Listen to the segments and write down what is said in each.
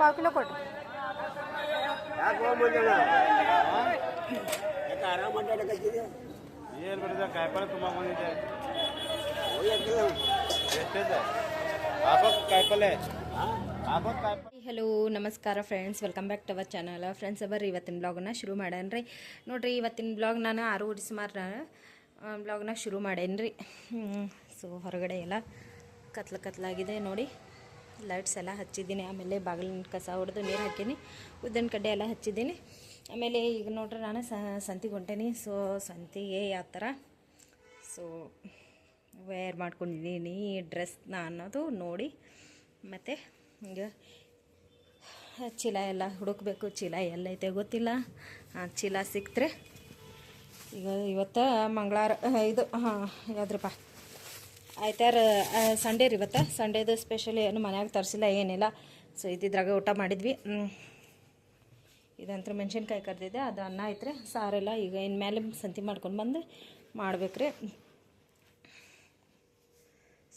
ಪಾವು ಕಿಲೋ ಕೊಡ್ರಿ. ಏನು ಬರ್ತದೆ ಕಾಯಿಪಲ್ಲೆ ತುಂಬ ಬಂದಿದೆ ಕಾಯಿಪಲ್ಲೆ. ಹಲೋ ನಮಸ್ಕಾರ friends, welcome back to our channel. Friends ಬರ್ರಿ ಇವತ್ತಿನ ಬ್ಲಾಗನ್ನ ಶುರು ಮಾಡೇನ್ರಿ. ನೋಡಿರಿ ಇವತ್ತಿನ ಬ್ಲಾಗ್ ನಾನು 6 ಸುಮಾರು ಬ್ಲಾಗ್ನ ಶುರು ಮಾಡೇನ್ರಿ. ಸೊ ಹೊರಗಡೆ ಎಲ್ಲ ಕತ್ಲಾಗಿದೆ ನೋಡಿ. ಲೈಟ್ಸ್ ಎಲ್ಲ ಹಚ್ಚಿದ್ದೀನಿ. ಆಮೇಲೆ ಬಾಗಿಲಿನ ಕಸ ಹೊಡೆದು ನೀರು ಹಾಕೀನಿ. ಉದ್ದಿನ ಕಡ್ಡೆ ಎಲ್ಲ ಹಚ್ಚಿದ್ದೀನಿ. ಆಮೇಲೆ ಈಗ ನೋಡ್ರಿ ನಾನು ಸಂತಿಗೆ ಹೊಂಟೇನಿ. ಸೊ ಸಂತಿಗೆ ಯಾವ ಥರ ವೇರ್ ಮಾಡ್ಕೊಂಡಿದ್ದೀನಿ ಡ್ರೆಸ್ನ ಅನ್ನೋದು ನೋಡಿ. ಮತ್ತು ಹಿಂಗೆ ಚೀಲ ಎಲ್ಲ ಹುಡುಕಬೇಕು. ಚೀಲ ಎಲ್ಲೈತೆ ಗೊತ್ತಿಲ್ಲ. ಚೀಲ ಸಿಕ್ತರೆ ಈಗ ಇವತ್ತು ಮಂಗಳವಾರ ಇದು ಯಾವುದ್ರಪ್ಪ ಆಯ್ತಾರ ಸಂಡೇ ರೀ. ಇವತ್ತು ಸಂಡೇದು ಸ್ಪೆಷಲ್ ಏನು ಮನ್ಯಾಗ ತರಿಸಿಲ್ಲ ಏನಿಲ್ಲ. ಸೊ ಇದ್ರಾಗ ಊಟ ಮಾಡಿದ್ವಿ. ಇದಂತ್ರ ಮೆಣಸಿನ್ಕಾಯಿ ಕರೆದಿದ್ದೆ, ಅದು ಅನ್ನ ಐತ್ರಿ, ಸಾರೆಲ್ಲ ಈಗ ಇನ್ಮೇಲೆ ಸಂತಿ ಮಾಡ್ಕೊಂಡು ಬಂದು ಮಾಡ್ಬೇಕ್ರಿ.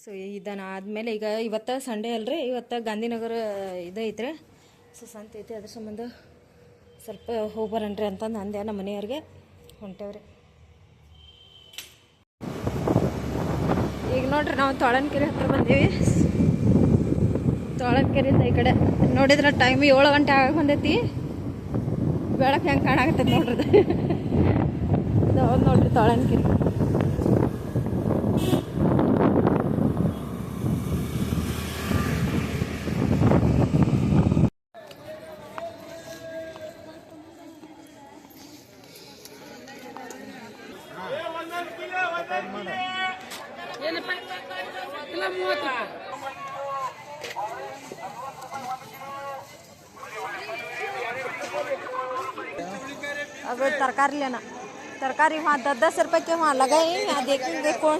ಸೊ ಇದನ್ನು ಆದಮೇಲೆ ಈಗ ಇವತ್ತು ಸಂಡೇ ಅಲ್ರಿ, ಇವತ್ತು ಗಾಂಧಿನಗರ ಇದು ಐತ್ರಿ. ಸೊ ಸಂತೆ ಐತಿ, ಅದ್ರ ಸಂಬಂಧ ಸ್ವಲ್ಪ ಹೋಗಿ ಬರೋಣ್ರಿ ಅಂತಂದು ಅಂದೆ ನಮ್ಮ ಮನೆಯವ್ರಿಗೆ. ಹೊಂಟೇವ್ರಿ. ಈಗ ನೋಡ್ರಿ ನಾವು ತೊಳನ್ಕೆರೆ ಹತ್ರ ಬಂದೀವಿ. ತೊಳನ್ಕೆರೆಯಿಂದ ಈ ಕಡೆ ನೋಡಿದ್ರೆ ಟೈಮ್ 7 ಗಂಟೆ ಆಗ ಬಂದೈತಿ. ಬೆಳಕು ಹೆಂಗೆ ಕಾಣಾಕತ್ತೈತಿ ನೋಡ್ರಿ. ಇದು ನೋಡ್ರಿ ತೊಳನ್ಕೆರೆ. अब तरकारी लेना, तरकारी वहाँ 10-10 रुपए के वहाँ लगाए। यहाँ देखेंगे कौन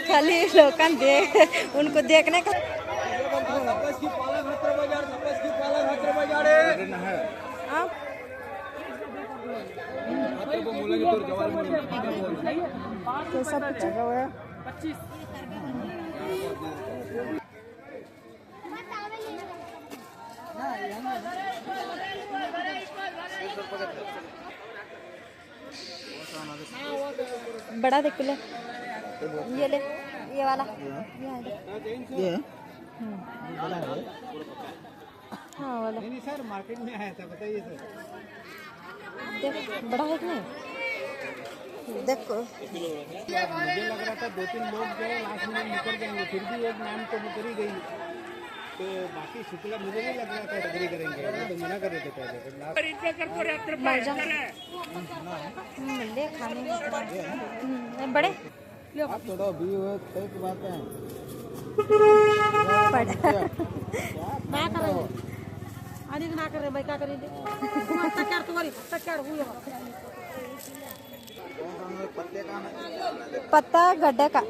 खाली लोग उनको देखने का। कैसा पूछा हुआ है? 25 बड़ा देख ले, ये ले, ये वाला, ये हाँ वाला। नहीं सर, मार्केट में आया था, बताइए सर। देख बड़ा है कि नहीं? देखो मुझे लग रहा था 2-3 लोग जो है लास्ट में निकल जाएंगे, फिर भी एक नाम तो मुकर ही गई। तो बाकी शुक्ला मुझे नहीं लग रहा था एग्री करेंगे, तो मना कर रहे थे पहले। ले खाने बड़े आप थोड़ा भी हुए सही बात है। क्या कर रहे अरे ना कर रहे भाई, क्या करेंगे? पत्ता गड्ढे का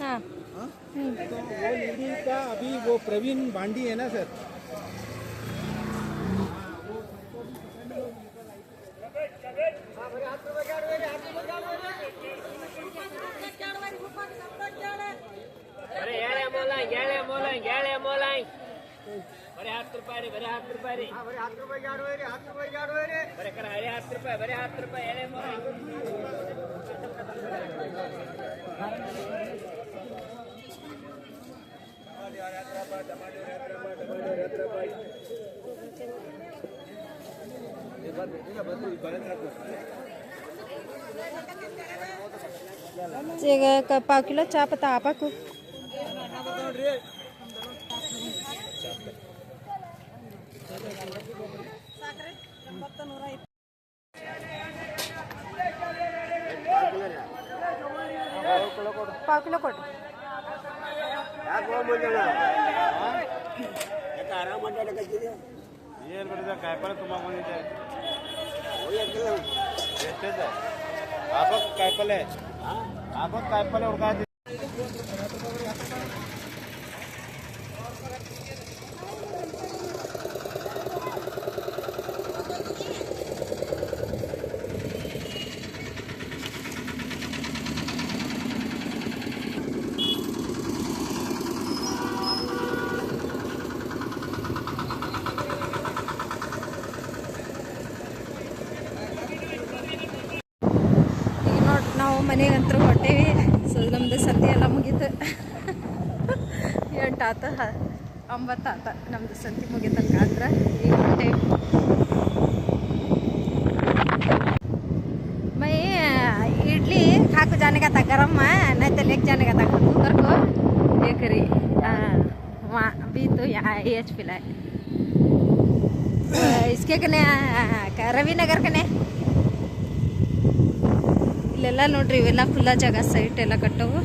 हाँ। तो वो लेडी का अभी वो प्रवीण बांडी है ना सर, बरे 10 ರೂಪಾಯಿ ರೀ, ಬರೆ 10 ರೂಪಾಯಿ ರೀ, ಬರೆ 10 ರೂಪಾಯಿ ಗಾಡುವೆ ರೀ, 10 ರೂಪಾಯಿ ಗಾಡುವೆ ರೀ, ಬರೆ ಕರ 10 ರೂಪಾಯಿ, ಬರೆ 10 ರೂಪಾಯಿ ಎಳೆ ಮೊಲ. ಈಗ 1 ಕಿಲೋ ಚಾಪತ್ತ ಹಾಕು. पाव किलो ಕೊಡ್ರಿ. ಏನು ಬರ್ತದೆ ಕಾಯಿಪಲ್ಲೆ ತುಂಬ ಬಂದಿದೆ ಎಷ್ಟಿದೆ ಹಾಕೋಕ್ ಕಾಯಿಪಲ್ಲೆ ಹುಡ್ಕಾ ಈಗ ನೋಡ್ರಿ ನಾವು ಮನೆಗಂತೂ ಹೊಟ್ಟೇವಿ. ಸೊ ನಮ್ದು ಸಂತೆ ಎಲ್ಲ ಮುಗೀತು. 8 ಆತ 9 ಆತ ನಮ್ದು ಸಂತೆ ಮುಗಿತಂಕ ಅಂದ್ರೆ ಈಗ ಹೊಟ್ಟೇವಿ. मैं इडली खाको जाने का था गरम में, नहीं तो लेके जाने का था कुकर को ये करी। वहाँ अभी तो यहाँ एच पिलाए इसके कने रवि नगर कने ಇಲ್ಲೆಲ್ಲ ನೋಡ್ರಿ ಇವೆಲ್ಲ ಖುಲ್ಲಾ ಜಾಗ ಸೈಟ್ ಎಲ್ಲ ಕಟ್ಟವು.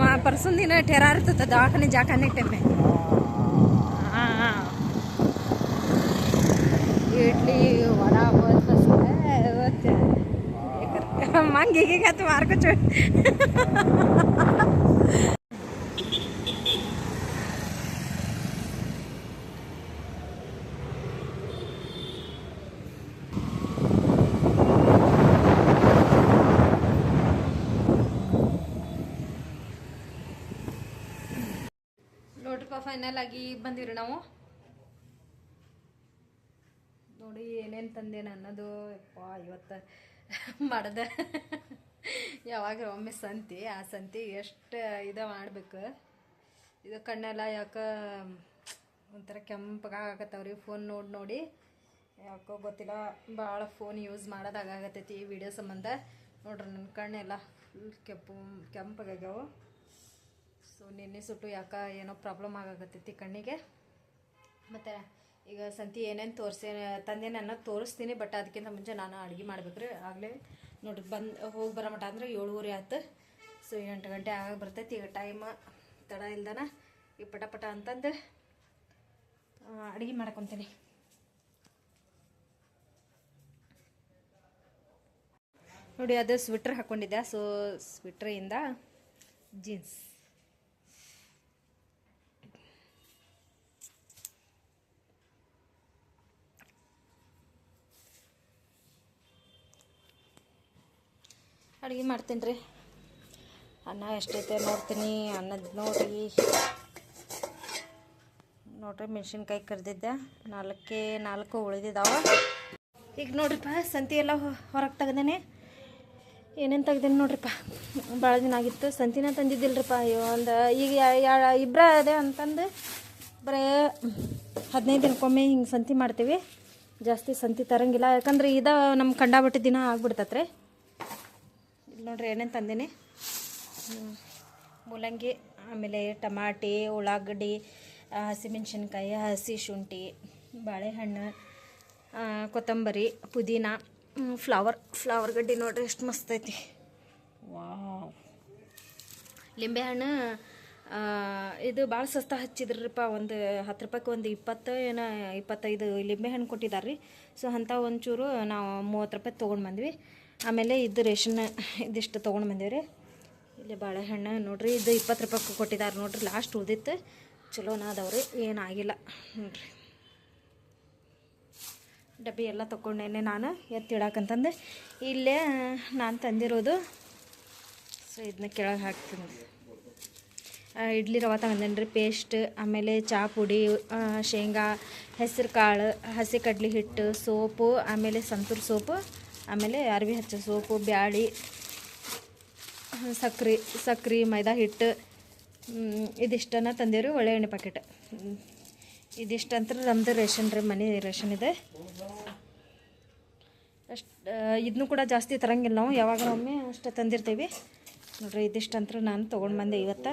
ಹಾಂ ಪರ್ಸನ್ ದಿನ ಟೆರ ಇರ್ತದೆ ದವಾಖಾನೆ ಜಾಖಾನೆ ಟೈಮೆ. ಹಾಂ इडली वड़ा बहुत पसंद है. मांगेगी क्या तुम्हारे को छोड़. ನೋಡ್ರಿಪ್ಪ ಫೈನಲ್ ಆಗಿ ಬಂದಿವ್ರಿ ನಾವು. ನೋಡಿ ಏನೇನು ತಂದೇನು ಅನ್ನೋದು ಯಪ್ಪ ಇವತ್ತು ಮಾಡ್ದೆ. ಯಾವಾಗ ಒಮ್ಮೆ ಸಂತಿ ಆ ಸಂತಿ ಎಷ್ಟು ಇದು ಮಾಡಬೇಕು. ಇದು ಕಣ್ಣೆಲ್ಲ ಯಾಕೆ ಒಂಥರ ಕೆಂಪಗಾಗತ್ತವ್ರಿ ಫೋನ್ ನೋಡಿ ಯಾಕೋ ಗೊತ್ತಿಲ್ಲ. ಭಾಳ ಫೋನ್ ಯೂಸ್ ಮಾಡೋದಾಗತ್ತೈತಿ ಈ ವಿಡಿಯೋ ಸಂಬಂಧ. ನೋಡ್ರಿ ನನ್ನ ಕಣ್ಣೆಲ್ಲ ಫುಲ್ ಕೆಂಪಗಾಗ್ಯಾವು. ಸೊ ನಿನ್ನೆ ಸುಟ್ಟು ಯಾಕೆ ಏನೋ ಪ್ರಾಬ್ಲಮ್ ಆಗಾಕತ್ತೈತಿ ಕಣ್ಣಿಗೆ. ಮತ್ತು ಈಗ ಸಂತಿ ಏನೇನು ತಂದೇನೆ ಅನ್ನೋದು ತೋರಿಸ್ತೀನಿ. ಬಟ್ ಅದಕ್ಕಿಂತ ಮುಂಚೆ ನಾನು ಅಡುಗೆ ಮಾಡ್ಬೇಕ್ರಿ. ಆಗಲೇ ನೋಡ್ರಿ ಹೋಗಿ ಬರೋ ಮಟ ಅಂದ್ರೆ 7:30 ಆಯ್ತು. ಸೊ 8 ಗಂಟೆ ಆಗ ಬರ್ತೈತಿ. ಈಗ ಟೈಮ್ ತಡ ಇಲ್ದಾನ ಈ ಪಟ ಅಂತಂದು ಅಡುಗೆ ಮಾಡ್ಕೊತೀನಿ. ನೋಡಿ ಅದು ಸ್ವೆಟ್ರ್ ಹಾಕ್ಕೊಂಡಿದ್ದೆ. ಸೊ ಸ್ವೆಟ್ರಿಂದ ಜೀನ್ಸ್. ಅಡುಗೆ ಮಾಡ್ತೀನಿ ರೀ. ಅನ್ನ ಎಷ್ಟೈತೆ ನೋಡ್ತೀನಿ. ಅನ್ನದ ನೋಡ್ರಿ ಮೆಣಸಿನ್ಕಾಯಿ ಕರೆದಿದ್ದೆ 4 ಉಳಿದಿದ್ದಾವ. ಈಗ ನೋಡ್ರಿಪ್ಪ ಸಂತಿ ಎಲ್ಲ ಹೊರಗೆ ತೆಗ್ದೇನೆ. ಏನೇನು ತೆಗ್ದೇನೆ ನೋಡ್ರಿಪ್ಪ. ಭಾಳ ದಿನ ಆಗಿತ್ತು ಸಂತಿನ ತಂದಿದ್ದಿಲ್ರಿಪ್ಪ. ಒಂದು ಈಗ ಇಬ್ಬರ ಅದೇ ಅಂತಂದು ಬರೀ 15 ದಿನಕ್ಕೊಮ್ಮೆ ಹಿಂಗೆ ಸಂತಿ ಮಾಡ್ತೀವಿ. ಜಾಸ್ತಿ ಸಂತಿ ತರಂಗಿಲ್ಲ. ಯಾಕಂದ್ರೆ ಇದು ನಮ್ಮ ಕಂಡಾಬಿಟ್ಟು ದಿನ ಆಗ್ಬಿಡ್ತತ್ರಿ. ನೋಡ್ರಿ ಏನೇನು ತಂದೀನಿ. ಮೂಲಂಗಿ, ಆಮೇಲೆ ಟಮಾಟಿ, ಉಳ್ಳಾಗಡ್ಡಿ, ಹಸಿಮೆಣ್ಸಿನ್ಕಾಯಿ, ಹಸಿ ಶುಂಠಿ, ಬಾಳೆಹಣ್ಣು, ಕೊತ್ತಂಬರಿ, ಪುದೀನ, ಫ್ಲವರ್ ಗಡ್ಡಿ ನೋಡ್ರಿ ಎಷ್ಟು ಮಸ್ತ್ ಐತಿ. ವಾವ್. ಲಿಂಬೆಹಣ್ಣು ಇದು ಭಾಳ ಸಸ್ತ ಹಚ್ಚಿದ್ರಪ್ಪ. ಒಂದು 10 ರೂಪಾಯಿಗೆ ಒಂದು 20 ಏನೋ 25 ಲಿಂಬೆಹಣ್ಣು ಕೊಟ್ಟಿದ್ದಾರೆ ರೀ. ಸೊ ಅಂಥ ಒಂಚೂರು ನಾವು 30 ರೂಪಾಯಿ ತೊಗೊಂಡು ಬಂದ್ವಿ. ಆಮೇಲೆ ಇದು ರೇಷನ್ ಇದಿಷ್ಟು ತೊಗೊಂಡು ಬಂದೀವಿ ರೀ. ಇಲ್ಲಿ ಬಾಳೆಹಣ್ಣು ನೋಡ್ರಿ ಇದು 20 ರೂಪಾಯಿಗೆ ಕೊಟ್ಟಿದ್ದಾರೆ ನೋಡ್ರಿ. ಲಾಸ್ಟ್ ಉಳಿದಿತ್ತು. ಚಲೋನ ಅದಾವ್ರಿ, ಏನಾಗಿಲ್ಲ ನೋಡ್ರಿ. ಡಬ್ಬಿ ಎಲ್ಲ ತೊಗೊಂಡೇನೆ ನಾನು ಎತ್ತಿಡಾಕಂತಂದು. ಇಲ್ಲೇ ನಾನು ತಂದಿರೋದು. ಸೊ ಇದನ್ನ ಕೆಳಗೆ ಹಾಕ್ತೀನಿ. ಇಡ್ಲಿ ರವೆ ತಗೊಂಡೇನಿ ರೀ ಪೇಸ್ಟ್. ಆಮೇಲೆ ಚಹಾ ಪುಡಿ, ಶೇಂಗಾ, ಹೆಸರು ಕಾಳು, ಹಸಿ ಕಡ್ಲಿ ಹಿಟ್ಟು, ಸೋಪು, ಆಮೇಲೆ ಸಂತೂರ್ ಸೋಪು, ಆಮೇಲೆ ಅರ್ವಿ ಹಚ್ಚೋ ಸೋಪು, ಬ್ಯಾಳಿ, ಸಕ್ರೆ, ಮೈದಾ ಹಿಟ್ಟು, ಇದಿಷ್ಟನ್ನು ತಂದೇವ್ರಿ. ಒಳ್ಳೆ ಎಣ್ಣೆ ಪ್ಯಾಕೆಟ್. ಇದಿಷ್ಟಂತ್ರ ನಮ್ಮದು ರೇಷನ್ ರೀ, ಮನೆ ರೇಷನ್ ಇದೆ. ಅಷ್ಟು ಇದನ್ನು ಕೂಡ ಜಾಸ್ತಿ ತರಂಗಿಲ್ಲ ನಾವು. ಯಾವಾಗ ಒಮ್ಮೆ ಅಷ್ಟು ತಂದಿರ್ತೀವಿ ನೋಡ್ರಿ. ಇದಿಷ್ಟಂತ್ರ ನಾನು ತೊಗೊಂಡು ಬಂದೆ ಇವತ್ತು.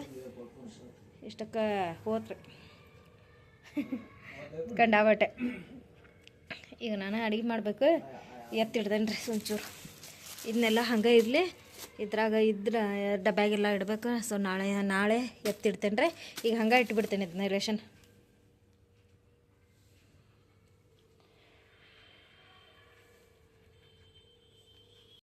ಇಷ್ಟಕ್ಕೆ ಹೋತ್ರಿ ಕಂಡಾಬಟ್ಟೆ. ಈಗ ನಾನು ಅಡುಗೆ ಮಾಡಬೇಕು. ಎತ್ತಿಡ್ದೇನೆ ರೀ ಒಂಚೂರು. ಇದನ್ನೆಲ್ಲ ಹಂಗೆ ಇರಲಿ. ಇದ್ರಾಗ ಡಬ್ಯಾಗೆಲ್ಲ ಇಡಬೇಕು. ಸೊ ನಾಳೆ ಎತ್ತಿಡ್ತೇನೆ ರೀ. ಈಗ ಹಂಗೆ ಇಟ್ಬಿಡ್ತೇನೆ ಇದನ್ನ ರೇಷನ್.